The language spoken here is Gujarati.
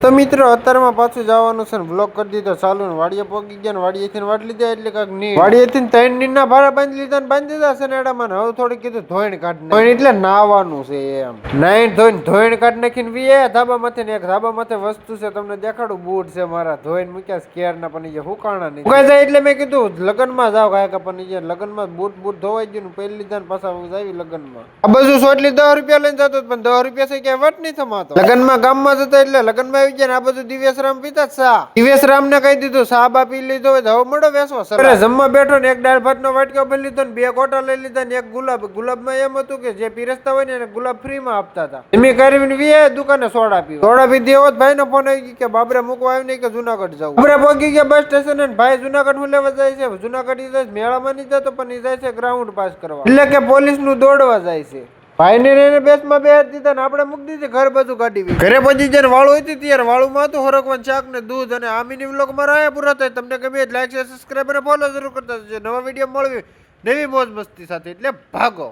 તો મિત્રો અત્યારમાં પાછું જવાનું છે ને બ્લોક કરી દીધો ચાલુ ને વાડીએ પોગી ગયા ને વાડીએથી વાટ લીધા એટલે કાંઈક નહીં વાડીએથી 3 નીરના ભારા બાંધી લીધા ને બાંધી દીધા છે ને એડામાં હવે થોડી કીધું ધોઈને કાઢ નાખ એટલે નાવાનું છે એમ નાઈન ધોઈને કાઢ નાખીને વીએ ધાબા માથે ને એક ધાબા માથે વસ્તુ છે તમને દેખાડું બૂટ છે મારા ધોઈને મૂક્યા સ્કેર ના પણ જે હુકાણા નહીં ઉગાઈ જાય એટલે મેં કીધું લગ્નમાં જાવ કાંઈ પણ જે લગ્નમાં બૂટ ધોવાઈ ગયું ને પહેરી લીધા ને પાછા જાવી લગ્નમાં આ બધું સોટલી 10 રૂપિયા લઈને જતો પણ 10 રૂપિયા છે ક્યાંય વટ નહીં થમાતો લગ્નમાં ગામમાં જતા એટલે લગ્નમાં આ બધું દિવ્યસરામ પીતા સા દિવ્યસરામ ને કહી દીધું સા બા પી લીધો હોય હવે મળો વેસવા સર જમવા બેઠો ને એક દાળ ભાત નો વાટકો ભરી લીધો ને 2 કોટા લઈ લીધા ને એક ગુલાબમાં એમ હતું કે જે પીરસતા હોય ને એને ગુલાબ ફ્રી માં આપતા હતા એમ કરીને વીએ દુકાને સોડા પીધી હોત ભાઈ નો ફોન આવી કે બાબરા મૂકવા આવી નહીં કે જુનાગઢ જાવ બાબરા પહોંચી ગયા બસ સ્ટેશન ને ભાઈ જુનાગઢ હું લેવા જાય છે જુનાગઢ જાય મેળામાં નહીં જતો પણ જાય છે ગ્રાઉન્ડ પાસ કરવા એટલે કે પોલીસ નું દોડવા જાય છે ભાઈ ને બેસમાં બેહાર દીધા ને આપણે મૂકી દીધી ઘર બધું કાઢી ઘરે પછી જયારે વાળું હતી ત્યારે વાળું હતું હરકવાનું શાક ને દૂધ અને આમીની વ્લોગ મારા આયા પૂરા થાય તમને ગમે લાઈક શેર સબસ્ક્રાઇબ અને ફોલો જરૂર કરતા નવા વિડીયો મળવી નવી મોજ મસ્તી સાથે એટલે ભાગો।